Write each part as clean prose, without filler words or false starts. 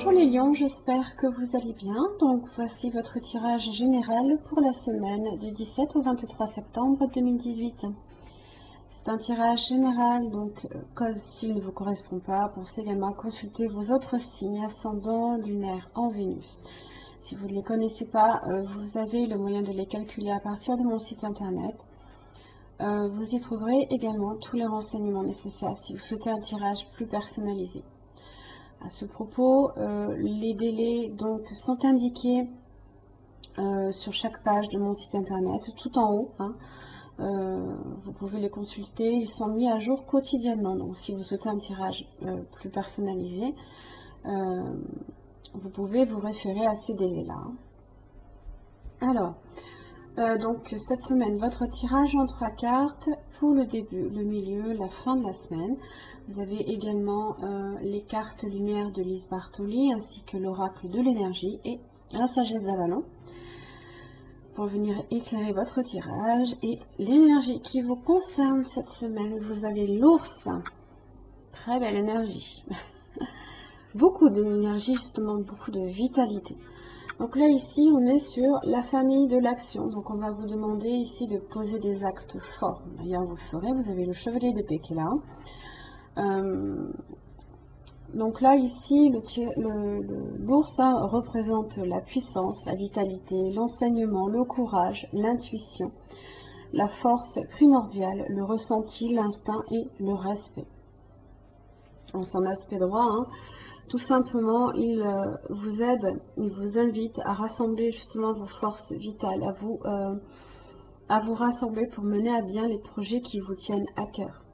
Bonjour les lions, j'espère que vous allez bien. Donc voici votre tirage général pour la semaine du 17 au 23 septembre 2018. C'est un tirage général, donc s'il ne vous correspond pas, pensez également à consulter vos autres signes ascendants, lunaires en Vénus. Si vous ne les connaissez pas, vous avez le moyen de les calculer à partir de mon site internet. Vous y trouverez également tous les renseignements nécessaires si vous souhaitez un tirage plus personnalisé. À ce propos, les délais donc sont indiqués sur chaque page de mon site internet, tout en haut. Vous pouvez les consulter, ils sont mis à jour quotidiennement. Donc si vous souhaitez un tirage plus personnalisé, vous pouvez vous référer à ces délais-là. Alors, donc cette semaine, votre tirage en 3 cartes pour le début, le milieu, la fin de la semaine. Vous avez également les cartes lumière de Lise Bartoli ainsi que l'oracle de l'énergie et la sagesse d'Avalon pour venir éclairer votre tirage et l'énergie qui vous concerne cette semaine. Vous avez l'ours, très belle énergie, beaucoup d'énergie, justement beaucoup de vitalité. Donc là, ici, on est sur la famille de l'action. Donc, on va vous demander ici de poser des actes forts. D'ailleurs, vous le ferez. Vous avez le chevalier d'épée qui est là. Donc là, ici, l'ours représente la puissance, la vitalité, l'enseignement, le courage, l'intuition, la force primordiale, le ressenti, l'instinct et le respect. En son aspect droit, tout simplement, il vous aide, il vous invite à rassembler justement vos forces vitales, à vous rassembler pour mener à bien les projets qui vous tiennent à cœur.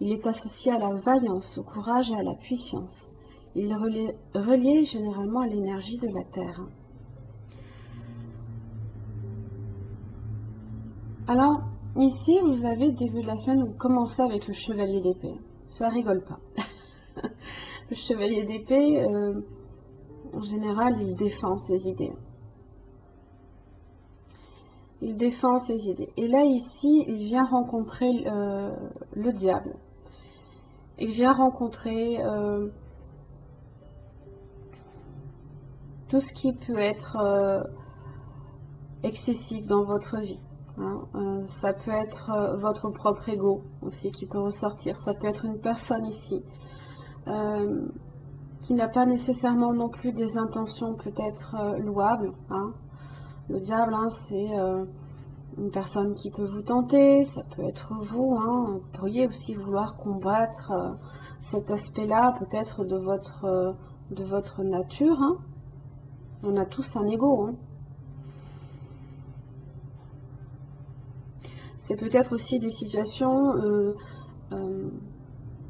Il est associé à la vaillance, au courage et à la puissance. Il est relié généralement à l'énergie de la Terre. Alors, ici, vous avez début de la semaine, vous commencez avec le chevalier d'épée. Ça rigole pas. Le chevalier d'épée, en général, il défend ses idées. Il défend ses idées. Et là, ici, il vient rencontrer le diable. Il vient rencontrer tout ce qui peut être excessif dans votre vie. Ça peut être votre propre ego aussi qui peut ressortir. Ça peut être une personne ici qui n'a pas nécessairement non plus des intentions peut-être louables. Le diable, c'est une personne qui peut vous tenter, ça peut être vous. Vous pourriez aussi vouloir combattre cet aspect-là peut-être de votre nature. On a tous un ego. C'est peut-être aussi des situations,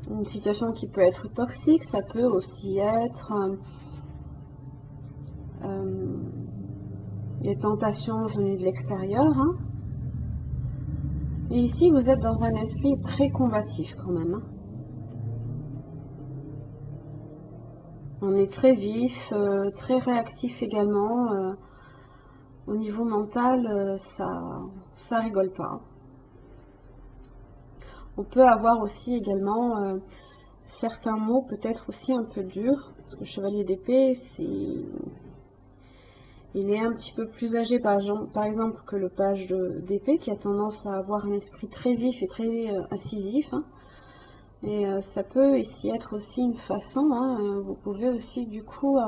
une situation qui peut être toxique, ça peut aussi être des tentations venues de l'extérieur. Et ici, vous êtes dans un esprit très combatif quand même. On est très vif, très réactif également. Au niveau mental, ça rigole pas. On peut avoir aussi également certains mots peut-être aussi un peu durs, parce que le chevalier d'épée, il est un petit peu plus âgé par exemple que le page d'épée, qui a tendance à avoir un esprit très vif et très incisif. Et ça peut ici être aussi une façon, vous pouvez aussi du coup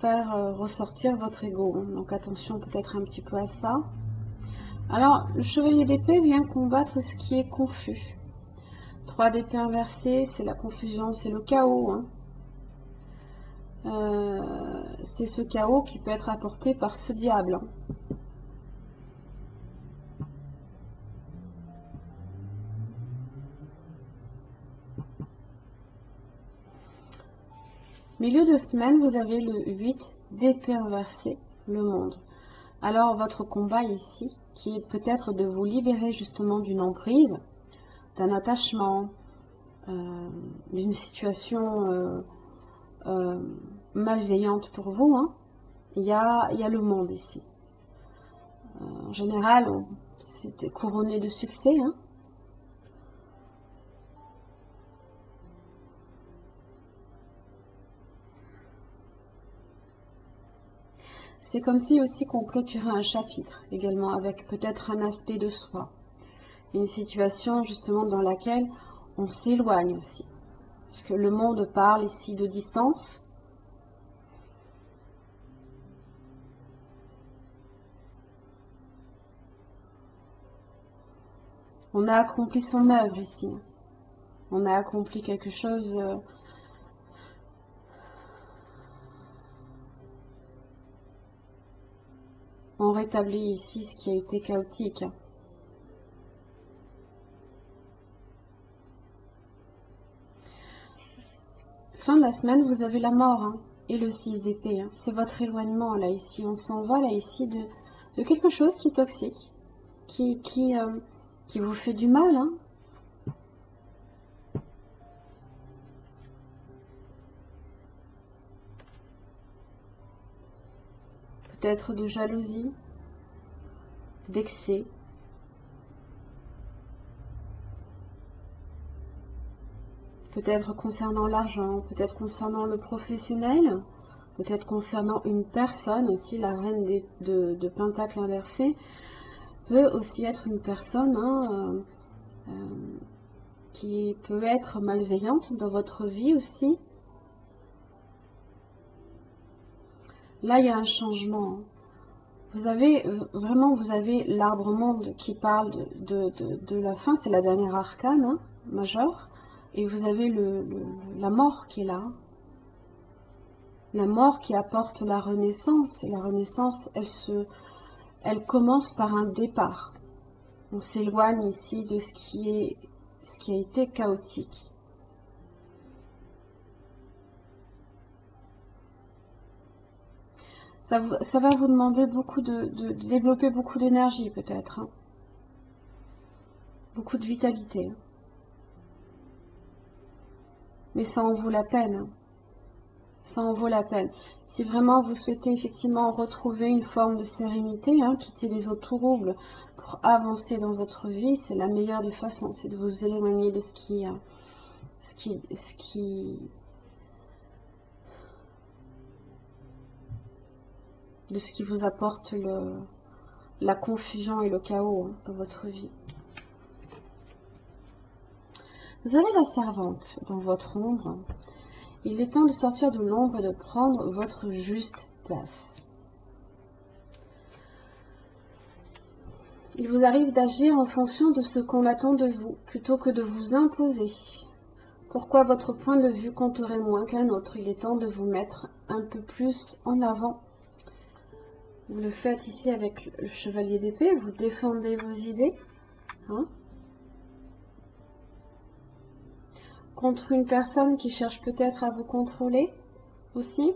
faire ressortir votre ego. Donc attention peut-être un petit peu à ça. Alors, le chevalier d'épée vient combattre ce qui est confus. 3 d'épée inversée, c'est la confusion, c'est le chaos. C'est ce chaos qui peut être apporté par ce diable. Milieu de semaine, vous avez le 8 d'épée inversée, le monde. Alors, votre combat ici, qui est peut-être de vous libérer justement d'une emprise, d'un attachement, d'une situation malveillante pour vous, il y a le monde ici. En général, c'était couronné de succès. C'est comme si aussi qu'on clôturait un chapitre également avec peut-être un aspect de soi. Une situation justement dans laquelle on s'éloigne aussi. Parce que le monde parle ici de distance. On a accompli son œuvre ici. On a accompli quelque chose. On rétablit ici ce qui a été chaotique. Fin de la semaine, vous avez la mort hein, et le 6 d'épée. Hein. C'est votre éloignement là ici. On s'en va là ici de quelque chose qui est toxique, qui vous fait du mal. Hein. Peut-être de jalousie, d'excès. Peut-être concernant l'argent, peut-être concernant le professionnel, peut-être concernant une personne aussi, la reine de Pentacle inversé, peut aussi être une personne hein, qui peut être malveillante dans votre vie aussi. Là, il y a un changement. Vous avez vraiment, vous avez l'arbre monde qui parle de la fin, c'est la dernière arcane hein, majeure, et vous avez la mort qui est là. La mort qui apporte la renaissance, et la renaissance, elle commence par un départ. On s'éloigne ici de ce qui a été chaotique. Ça va vous demander beaucoup de développer beaucoup d'énergie peut-être, hein. Beaucoup de vitalité. Mais ça en vaut la peine. Hein. Ça en vaut la peine. Si vraiment vous souhaitez effectivement retrouver une forme de sérénité, hein, quitter les eaux troubles pour avancer dans votre vie, c'est la meilleure des façons, c'est de vous éloigner de ce qui vous apporte la confusion et le chaos hein, dans votre vie. Vous avez la servante dans votre ombre. Il est temps de sortir de l'ombre et de prendre votre juste place. Il vous arrive d'agir en fonction de ce qu'on attend de vous, plutôt que de vous imposer. Pourquoi votre point de vue compterait moins qu'un autre? Il est temps de vous mettre un peu plus en avant. Vous le faites ici avec le chevalier d'épée, vous défendez vos idées. Hein, contre une personne qui cherche peut-être à vous contrôler aussi.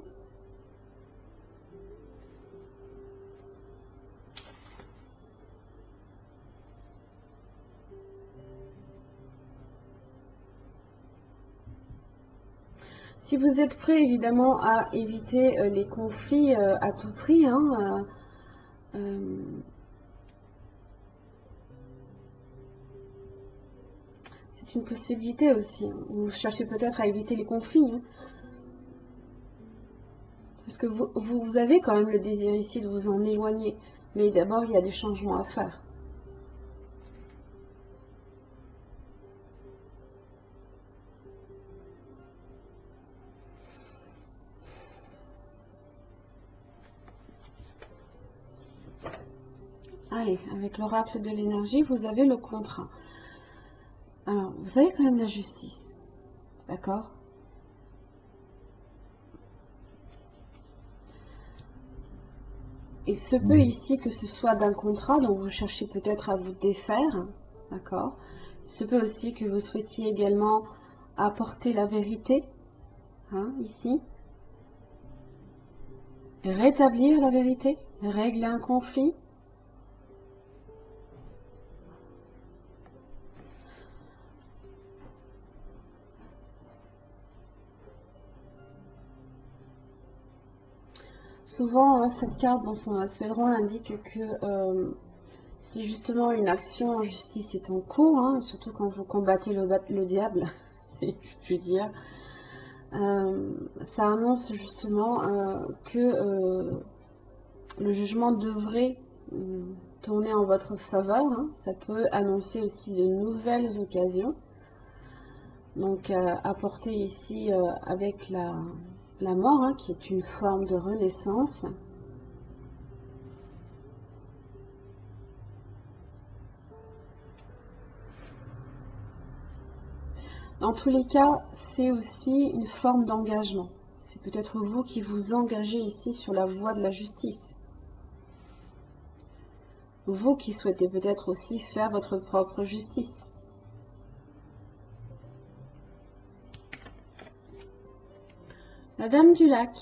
Si vous êtes prêt évidemment à éviter les conflits à tout prix, hein, c'est une possibilité aussi. Vous cherchez peut-être à éviter les conflits. Hein, parce que vous avez quand même le désir ici de vous en éloigner. Mais d'abord, il y a des changements à faire. Allez, avec l'oracle de l'énergie, vous avez le contrat. Alors, vous avez quand même la justice. D'accord? Il se peut ici que ce soit d'un contrat dont vous cherchez peut-être à vous défaire. D'accord? Il se peut aussi que vous souhaitiez également apporter la vérité. Hein, ici. Rétablir la vérité. Régler un conflit. Souvent, hein, cette carte dans son aspect droit indique que si justement une action en justice est en cours, hein, surtout quand vous combattez le diable, je veux dire, ça annonce justement que le jugement devrait tourner en votre faveur. Hein. Ça peut annoncer aussi de nouvelles occasions. Donc apporté ici avec la mort, hein, qui est une forme de renaissance. Dans tous les cas, c'est aussi une forme d'engagement. C'est peut-être vous qui vous engagez ici sur la voie de la justice. Vous qui souhaitez peut-être aussi faire votre propre justice. La Dame du Lac.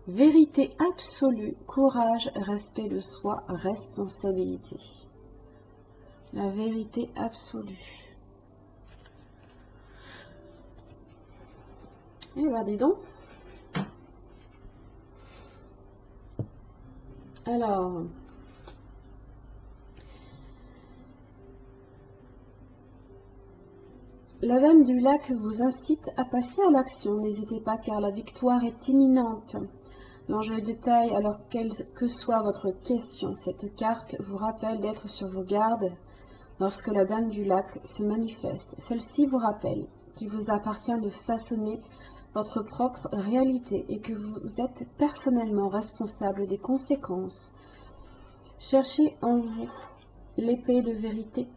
Vérité absolue, courage, respect de soi, responsabilité. La vérité absolue. Eh bien, dis donc. Alors, la Dame du Lac vous incite à passer à l'action. N'hésitez pas car la victoire est imminente. L'enjeu de taille, alors quelle que soit votre question, cette carte vous rappelle d'être sur vos gardes lorsque la Dame du Lac se manifeste. Celle-ci vous rappelle qu'il vous appartient de façonner votre propre réalité et que vous êtes personnellement responsable des conséquences. Cherchez en vous l'épée de vérité.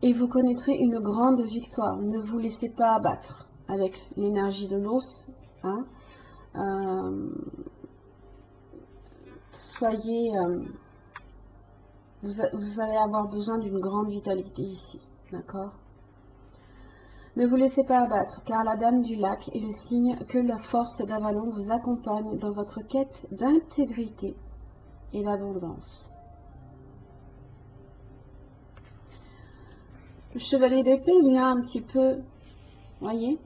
Et vous connaîtrez une grande victoire. Ne vous laissez pas abattre avec l'énergie de l'os. Hein. Soyez... vous allez avoir besoin d'une grande vitalité ici. D'accord? Ne vous laissez pas abattre, car la Dame du Lac est le signe que la force d'Avalon vous accompagne dans votre quête d'intégrité et d'abondance. Le chevalier d'épée vient un petit peu, voyez,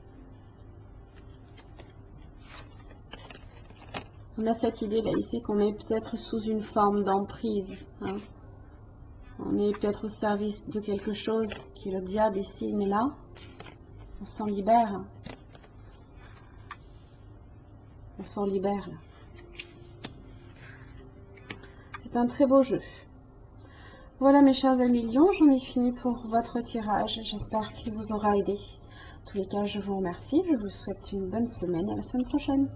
on a cette idée là ici qu'on est peut-être sous une forme d'emprise. Hein. On est peut-être au service de quelque chose qui est le diable ici, mais là, on s'en libère. On s'en libère là. C'est un très beau jeu. Voilà mes chers amis lions, j'en ai fini pour votre tirage. J'espère qu'il vous aura aidé. En tous les cas, je vous remercie. Je vous souhaite une bonne semaine et à la semaine prochaine.